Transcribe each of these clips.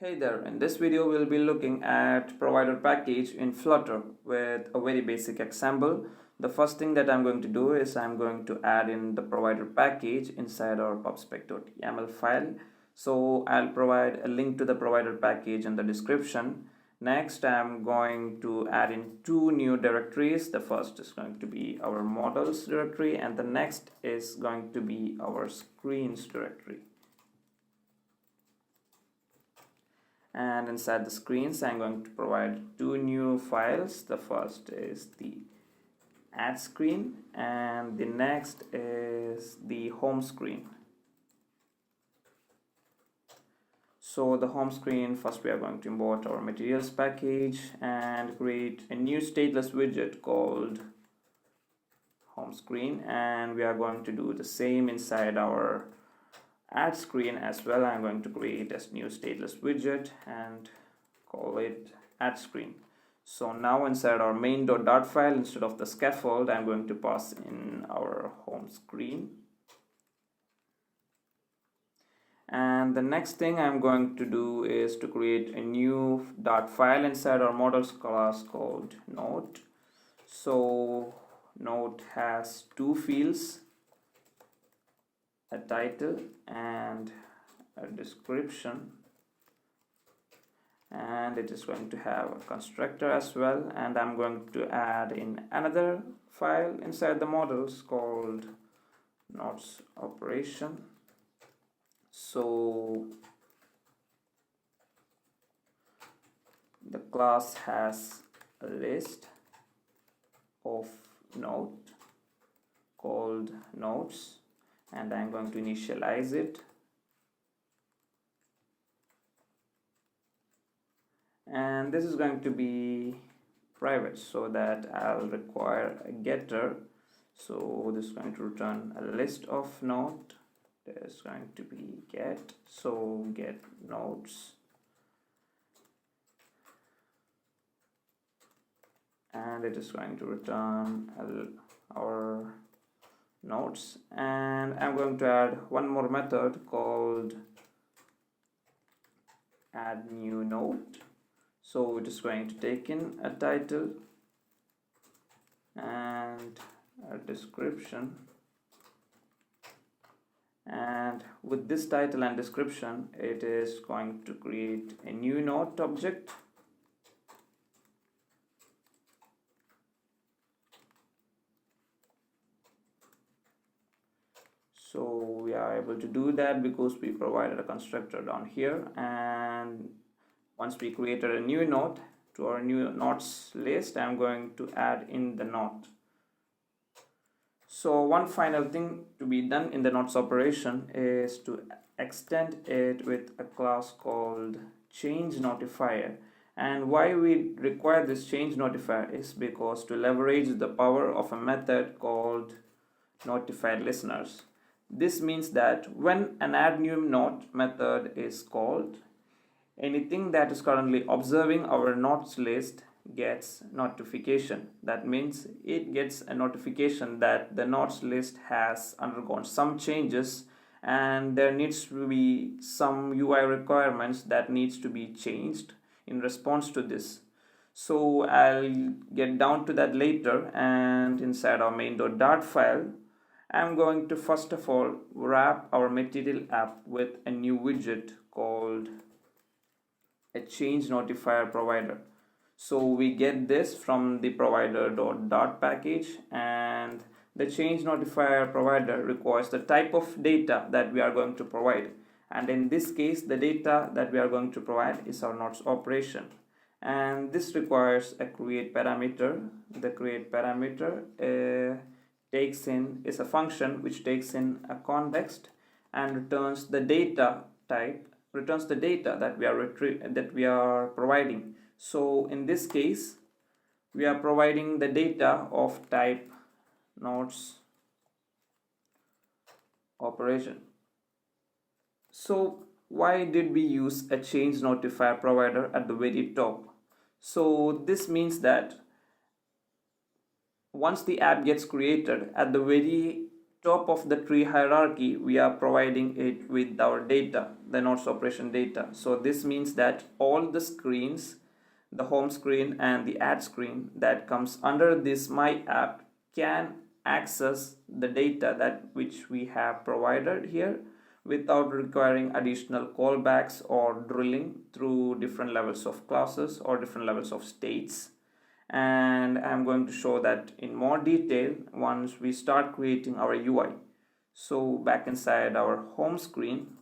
Hey there, in this video we'll be looking at provider package in Flutter with a very basic example. The first thing that I'm going to do is I'm going to add in the provider package inside our pubspec.yaml file. So I'll provide a link to the provider package in the description. Next, I'm going to add in two new directories. The first is going to be our models directory and the next is going to be our screens directory. And inside the screens I'm going to provide two new files. The first is the add screen and the next is the home screen. So the home screen, first we are going to import our materials package and create a new stateless widget called home screen, and we are going to do the same inside our add screen as well. I'm going to create a new stateless widget and call it add screen. So now inside our main.dart file, instead of the scaffold, I'm going to pass in our home screen. And the next thing I'm going to do is to create a new dart file inside our models class called note. So note has two fields, a title and a description, and it is going to have a constructor as well, and I'm going to add in another file inside the models called notes operation. So the class has a list of note called notes, and I'm going to initialize it, and this is going to be private so that I'll require a getter. So this is going to return a list of note. There's going to be get, so get notes, and it is going to return our notes. And I'm going to add one more method called add new note. So it is going to take in a title and a description, and with this title and description it is going to create a new note object. So we are able to do that because we provided a constructor down here, and once we created a new note to our new notes list, I'm going to add in the note. So one final thing to be done in the notes operation is to extend it with a class called ChangeNotifier. And why we require this ChangeNotifier is because to leverage the power of a method called notified listeners. This means that when an add new note method is called, anything that is currently observing our notes list gets notification. That means it gets a notification that the notes list has undergone some changes and there needs to be some UI requirements that needs to be changed in response to this. So I'll get down to that later, and inside our main.dart file I'm going to first of all wrap our material app with a new widget called a ChangeNotifier provider. So we get this from the provider.dart package, and the ChangeNotifier provider requires the type of data that we are going to provide, and in this case the data that we are going to provide is our notes operation, and this requires a create parameter. The create parameter is a function which takes in a context and returns the data type, returns the data that we are providing. So in this case we are providing the data of type notes operation. So why did we use a ChangeNotifier provider at the very top? So this means that once the app gets created, at the very top of the tree hierarchy, we are providing it with our data, the nodes operation data. So this means that all the screens, the home screen and the ad screen that comes under this my app can access the data that which we have provided here without requiring additional callbacks or drilling through different levels of classes or different levels of states. And I'm going to show that in more detail once we start creating our UI. So back inside our home screen,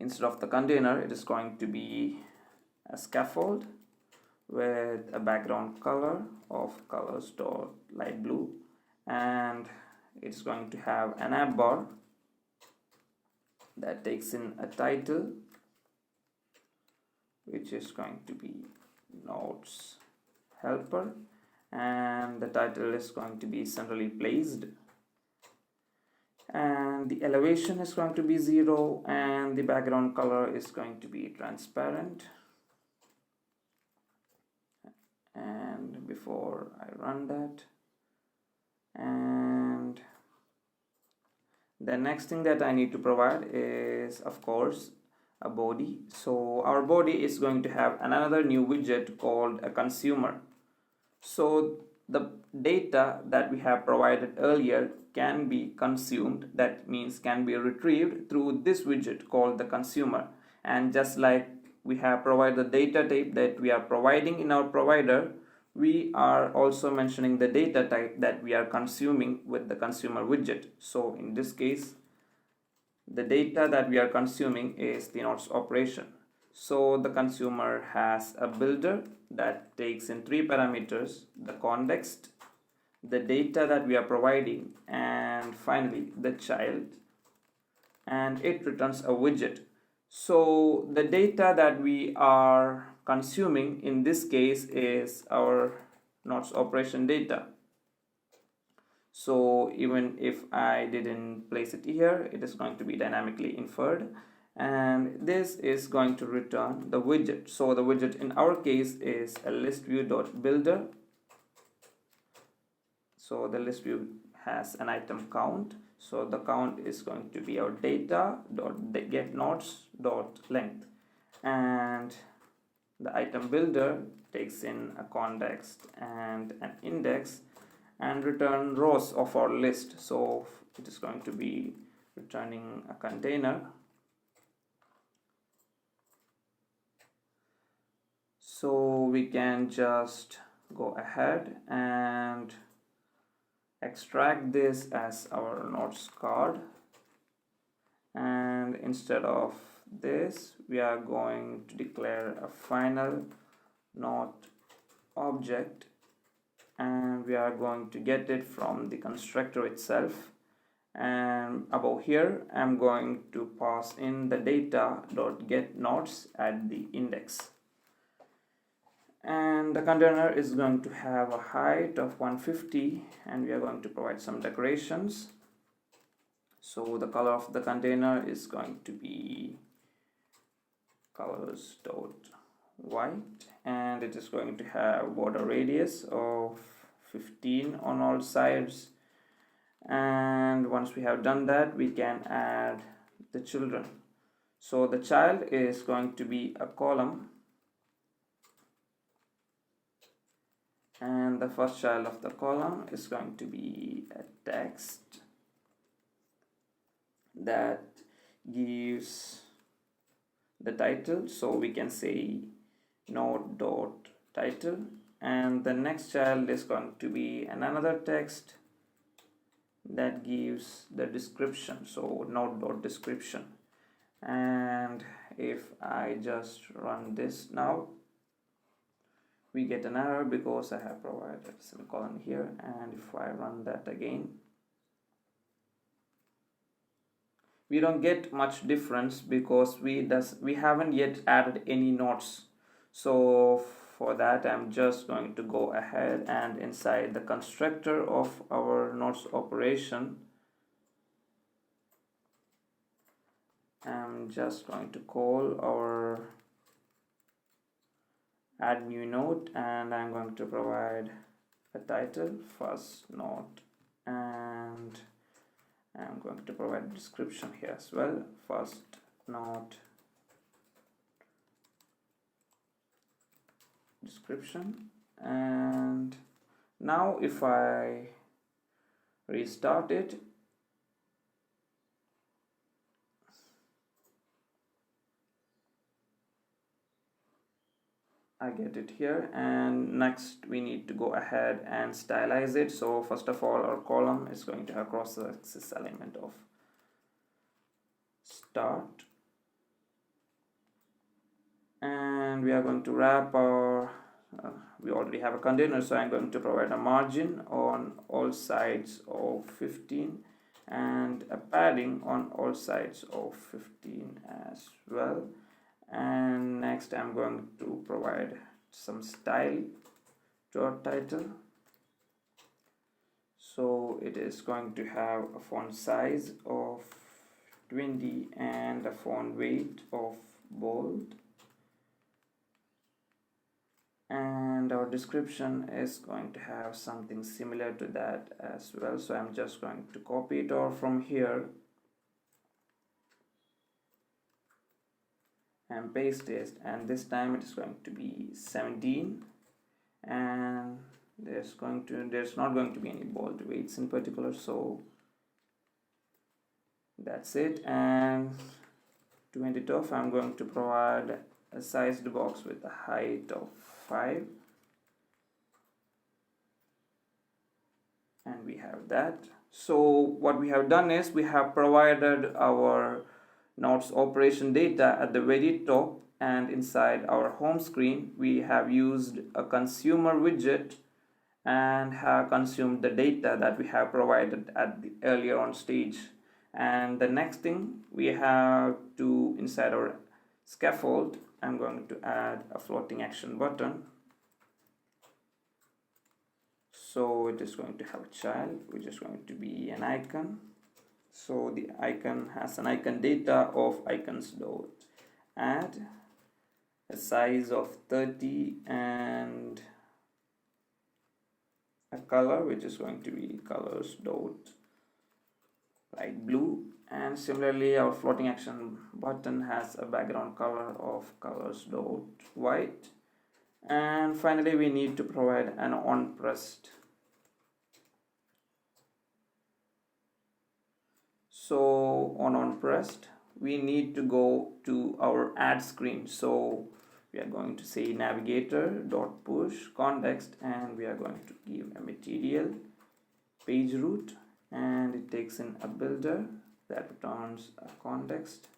instead of the container, it is going to be a scaffold with a background color of colors.light blue, and it's going to have an app bar that takes in a title, which is going to be nodes helper, and the title is going to be centrally placed, and the elevation is going to be 0, and the background color is going to be transparent. And before I run that, and the next thing that I need to provide is of course a body. So our body is going to have another new widget called a consumer. So the data that we have provided earlier can be consumed, that means can be retrieved through this widget called the consumer. And just like we have provided the data type that we are providing in our provider, we are also mentioning the data type that we are consuming with the consumer widget. So in this case, the data that we are consuming is the nodes operation. So the consumer has a builder that takes in 3 parameters: the context, the data that we are providing, and finally the child, and it returns a widget. So the data that we are consuming in this case is our nodes operation data. So even if I didn't place it here, it is going to be dynamically inferred, and this is going to return the widget. So the widget in our case is a list view.builder. So the list view has an item count, so the count is going to be our data.getNodes.length, and the item builder takes in a context and an index and return rows of our list. So it is going to be returning a container. So we can just go ahead and extract this as our nodes card, and instead of this we are going to declare a final node object, and we are going to get it from the constructor itself. And above here I'm going to pass in the data.getNodes at the index, and the container is going to have a height of 150, and we are going to provide some decorations. So the color of the container is going to be colors.white, and it is going to have border radius of 15 on all sides. And once we have done that, we can add the children. So the child is going to be a column, and the first child of the column is going to be a text that gives the title. So we can say node.title, and the next child is going to be another text that gives the description, so node.description. And if I just run this now, we get an error because I have provided a semicolon here. And if I run that again, we don't get much difference because we haven't yet added any nodes. So for that I'm just going to go ahead and inside the constructor of our nodes operation, I'm just going to call our add new node, and I'm going to provide a title, first node, and I'm going to provide a description here as well. First note description, and now if I restart it, I get it here. And next we need to go ahead and stylize it. So first of all, our column is going to have cross-axis element of start, and we are going to wrap our we already have a container, so I'm going to provide a margin on all sides of 15 and a padding on all sides of 15 as well. And next I'm going to provide some style to our title. So it is going to have a font size of 20 and a font weight of bold. And our description is going to have something similar to that as well. So I'm just going to copy it over from here and paste it, and this time it is going to be 17, and there's not going to be any bold weights in particular, so that's it. And to end it off, I'm going to provide a sized box with a height of 5, and we have that. So what we have done is we have provided our notes operation data at the very top, and inside our home screen we have used a consumer widget and have consumed the data that we have provided at the earlier on stage. And the next thing we have to, inside our scaffold, I'm going to add a floating action button. So it is going to have a child, which is going to be an icon. So the icon has an icon data of icons dot add, a size of 30, and a color which is going to be colors dot light blue. And similarly, our floating action button has a background color of colors dot white. And finally, we need to provide an on pressed. So on pressed, we need to go to our add screen. So we are going to say navigator dot push context, and we are going to give a material page root, and it takes in a builder that returns a context.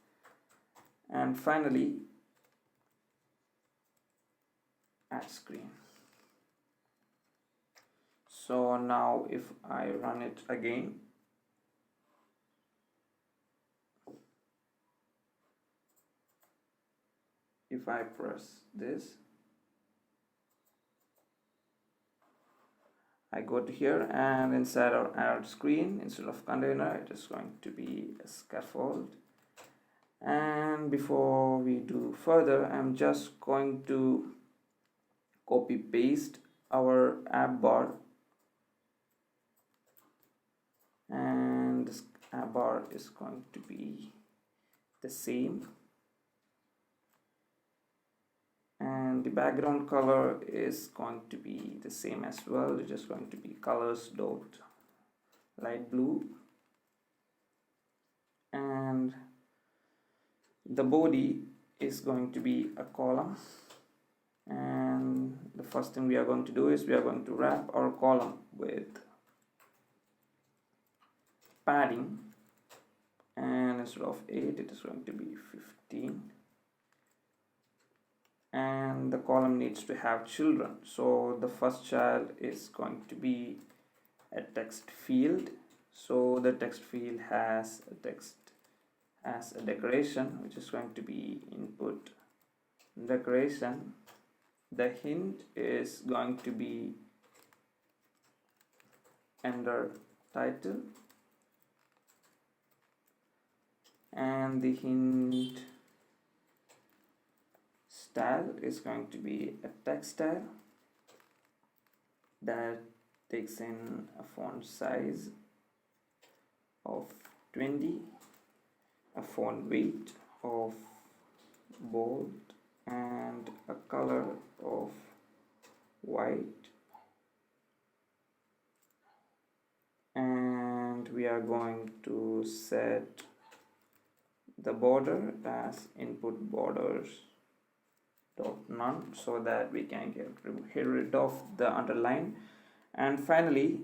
And finally, add screen. So now if I run it again, if I press this, I go to here, and inside our add screen, instead of container, it is going to be a scaffold. And before we do further, I'm just going to copy paste our app bar, and this app bar is going to be the same, and the background color is going to be the same as well. It's just going to be colors dot light blue, and the body is going to be a column. And the first thing we are going to do is we are going to wrap our column with padding, and instead of 8 it is going to be 15, and the column needs to have children. So the first child is going to be a text field. So the text field has a text as a decoration, which is going to be input decoration. The hint is going to be enter title, and the hint style is going to be a text style that takes in a font size of 20, a font weight of bold, and a color of white, and we are going to set the border as input borders dot none so that we can get rid of the underline. And finally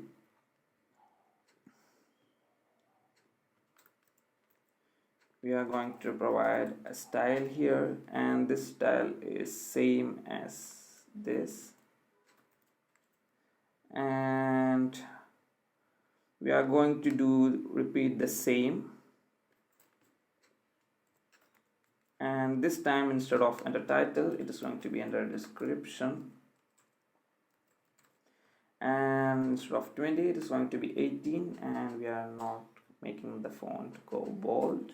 we are going to provide a style here, and this style is same as this, and we are going to repeat the same, and this time instead of under title it is going to be under description, and instead of 20 it is going to be 18, and we are not making the font go bold.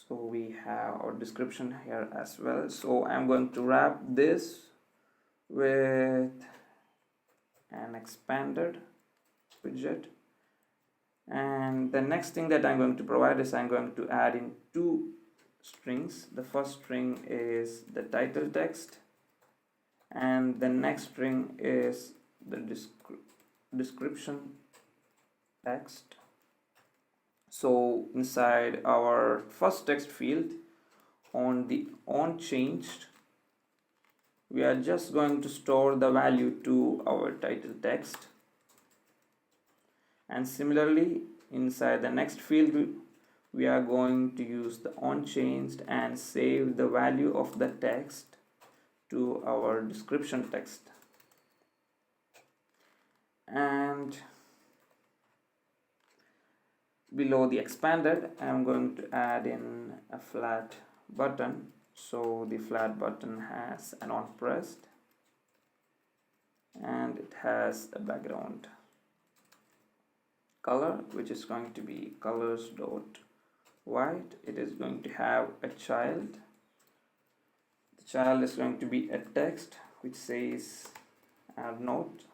So we have our description here as well. So I'm going to wrap this with an expanded widget, and the next thing that I'm going to provide is I'm going to add in two strings. The first string is the title text, and the next string is the description text. So inside our first text field on the onChanged, we are just going to store the value to our title text, and similarly inside the next field we are going to use the onChanged and save the value of the text to our description text. And below the expanded I am going to add in a flat button. So the flat button has an on pressed, and it has a background color which is going to be colors dot white. It is going to have a child. The child is going to be a text which says add note,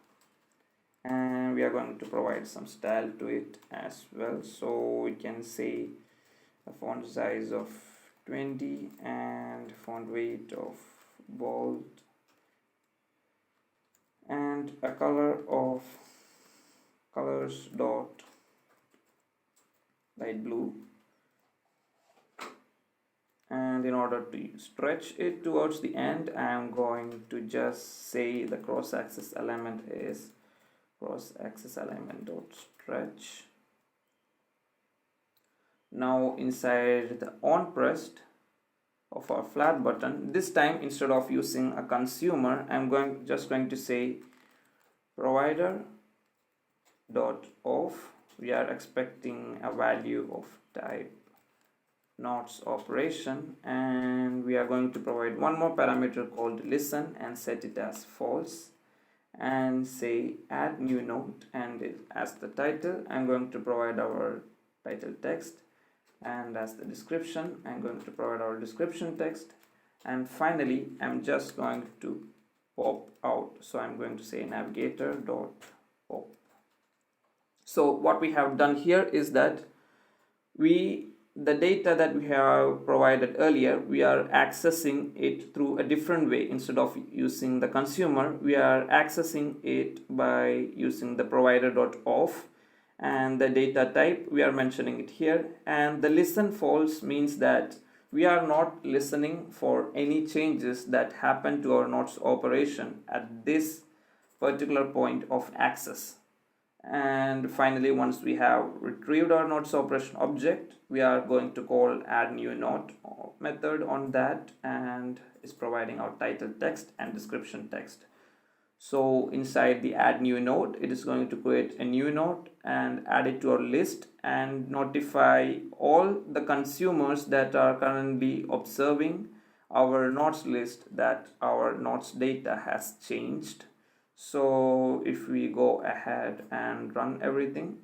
and we are going to provide some style to it as well. So we can say a font size of 20 and font weight of bold, and a color of colors dot light blue. And in order to stretch it towards the end, I am going to just say the cross-axis element is cross-axis element dot stretch. Now inside the on pressed of our flat button, this time instead of using a consumer, I'm just going to say provider dot off. We are expecting a value of type nots operation, and we are going to provide one more parameter called listen and set it as false, and say add new note, and as the title I'm going to provide our title text, and as the description I'm going to provide our description text, and finally I'm just going to pop out. So I'm going to say navigator dot pop. So what we have done here is that the data that we have provided earlier, we are accessing it through a different way. Instead of using the consumer, we are accessing it by using the provider.off, and the data type we are mentioning it here, and the listen false means that we are not listening for any changes that happen to our notes operation at this particular point of access. And finally, once we have retrieved our notes operation object, we are going to call add new note method on that, and is providing our title text and description text. So inside the add new note, it is going to create a new note and add it to our list and notify all the consumers that are currently observing our notes list that our notes data has changed. So if we go ahead and run everything,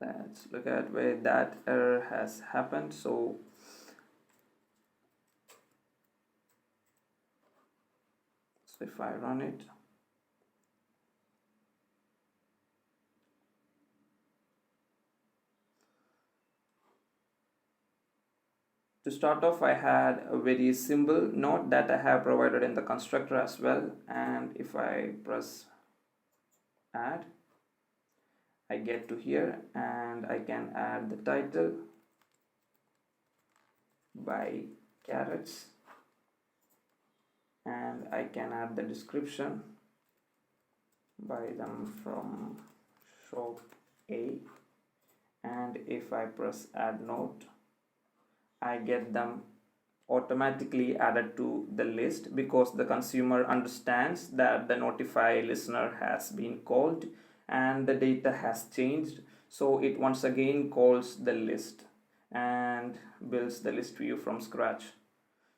let's look at where that error has happened. So if I run it, To start off, I had a very simple node that I have provided in the constructor as well, and if I press add, I get to here and I can add the title by carrots, and I can add the description, buy them from shop A, and if I press add note, I get them automatically added to the list because the consumer understands that the notify listener has been called and the data has changed, so it once again calls the list and builds the list view from scratch.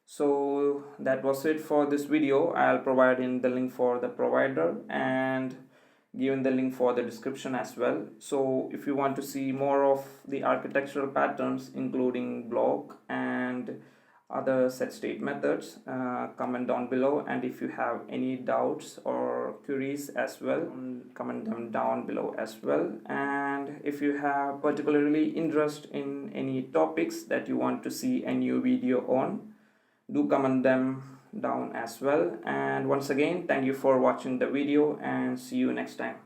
So that was it for this video. I'll provide in the link for the provider and given the link for the description as well. So if you want to see more of the architectural patterns including block and other set state methods, comment down below, and if you have any doubts or queries as well, comment them down below as well. And if you have particularly interest in any topics that you want to see a new video on, do comment them down as well. And once again, thank you for watching the video and see you next time.